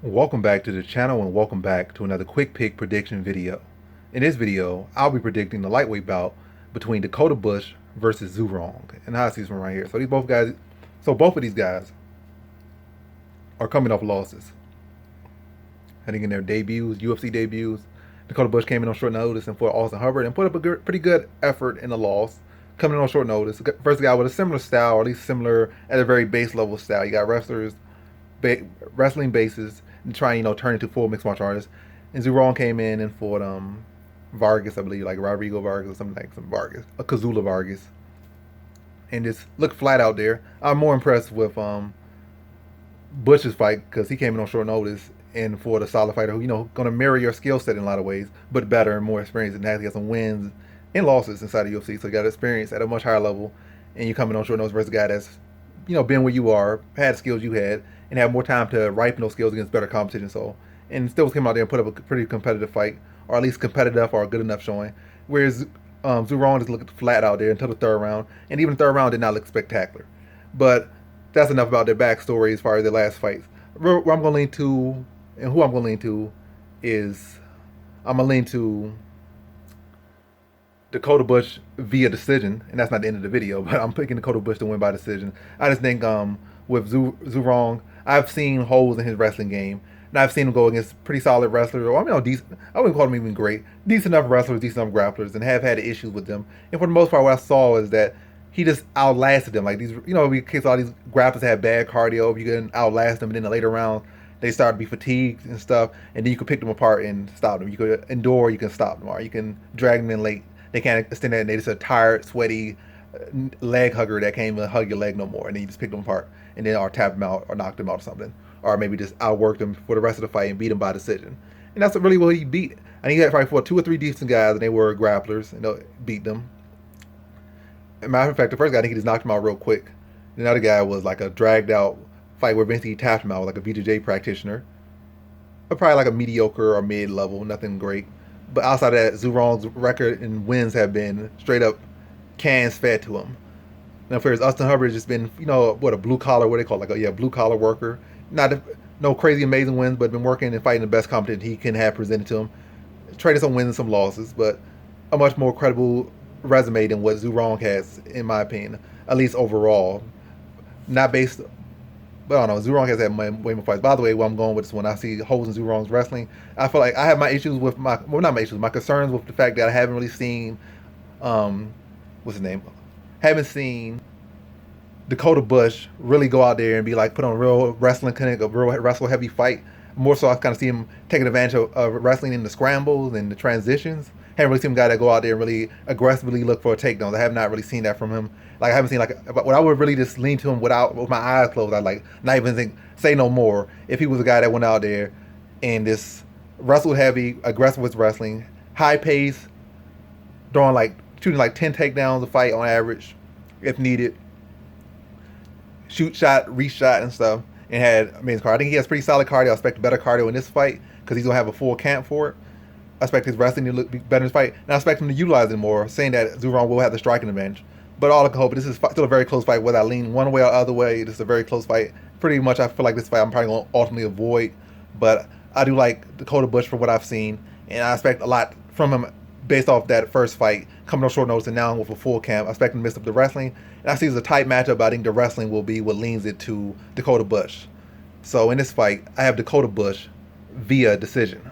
Welcome back to the channel and welcome back to another quick pick prediction video. In this video, I'll be predicting the lightweight bout between Dakota Bush versus Zhu Rong. And I see this one right here. Both of these guys are coming off losses. Heading in their debuts, UFC debuts. Dakota Bush came in on short notice and fought Austin Hubbard and put up a pretty good effort in the loss. Coming in on short notice. First guy with a similar style, or at least similar at a very base level style. You got wrestling bases and trying, turn into full mixed martial artists. And Zhu Rong came in and fought Vargas, I believe, like Rodrigo Vargas or something like some Vargas, a Kazula Vargas, and just looked flat out there. I'm more impressed with Bush's fight because he came in on short notice and fought a solid fighter who going to mirror your skill set in a lot of ways, but better and more experienced, and has got some wins and losses inside of UFC. So you got experience at a much higher level, and you coming on short notice versus a guy that's been where you are, had skills you had, and have more time to ripen those skills against better competition. So, and still came out there and put up a pretty competitive fight, or at least competitive or a good enough showing. Whereas Zhu Rong just looked flat out there until the third round, and even the third round did not look spectacular. But that's enough about their backstory as far as their last fights. Where I'm going to lean to, and who I'm going to lean to, is I'm going to lean to Dakota Bush via decision, and that's not the end of the video, but I'm picking Dakota Bush to win by decision. I just think with Zhu Rong, I've seen holes in his wrestling game, and I've seen him go against pretty solid wrestlers, or decent. I wouldn't call them even great, decent enough wrestlers, decent enough grapplers, and have had issues with them. And for the most part, what I saw is that he just outlasted them. Like these, we case all these grapplers had bad cardio. You can outlast them, and in the later round, they start to be fatigued and stuff, and then you can pick them apart and stop them. You could endure, you can stop them, or you can drag them in late. They can't extend that, and they just a tired, sweaty leg hugger that can't even hug your leg no more, and then you just pick them apart, and then or tap them out, or knock them out, or something, or maybe just outwork them for the rest of the fight and beat them by decision. And that's really what he beat. And he had probably fought 2 or 3 decent guys, and they were grapplers, and they beat them. As a matter of fact, the first guy, I think he just knocked him out real quick. The other guy was like a dragged out fight where eventually he tapped him out like a BJJ practitioner, but probably like a mediocre or mid level, nothing great. But outside of that, Zhu Rong's record and wins have been straight up cans fed to him. Now, for his Austin Hubbard, has just been, what a blue collar, what they call it, like a blue collar worker. Not no crazy amazing wins, but been working and fighting the best competition he can have presented to him. Traded some wins and some losses, but a much more credible resume than what Zhu Rong has, in my opinion, at least overall. Not based, but I don't know. Zhu Rong has had way more fights. By the way, where I'm going with this one, I see holes in Zhu Rong's wrestling. I feel like I have my issues with not my issues, my concerns with the fact that I haven't really seen, what's his name? Haven't seen Dakota Bush really go out there and be like, put on a real wrestling clinic, a real wrestle heavy fight. More so, I kind of see him taking advantage of wrestling in the scrambles and the transitions. Haven't really seen a guy that go out there and really aggressively look for a takedown. I have not really seen that from him. Like I haven't seen what I would really just lean to him with my eyes closed. I like not even think say no more. If he was a guy that went out there and just wrestled heavy, aggressive with wrestling, high pace, shooting like 10 takedowns a fight on average, if needed, shoot shot, reshot and stuff, and had amazing cardio. I think he has pretty solid cardio. I expect better cardio in this fight because he's gonna have a full camp for it. I expect his wrestling to look better in his fight, and I expect him to utilize it more, saying that Zhu Rong will have the striking advantage. But all I can hope, this is still a very close fight, whether I lean one way or the other way. This is a very close fight. Pretty much, I feel like this fight I'm probably going to ultimately avoid, but I do like Dakota Bush for what I've seen, and I expect a lot from him based off that first fight, coming on short notice and now with a full camp. I expect him to miss up the wrestling, and I see it's a tight matchup, but I think the wrestling will be what leans it to Dakota Bush. So in this fight, I have Dakota Bush via decision.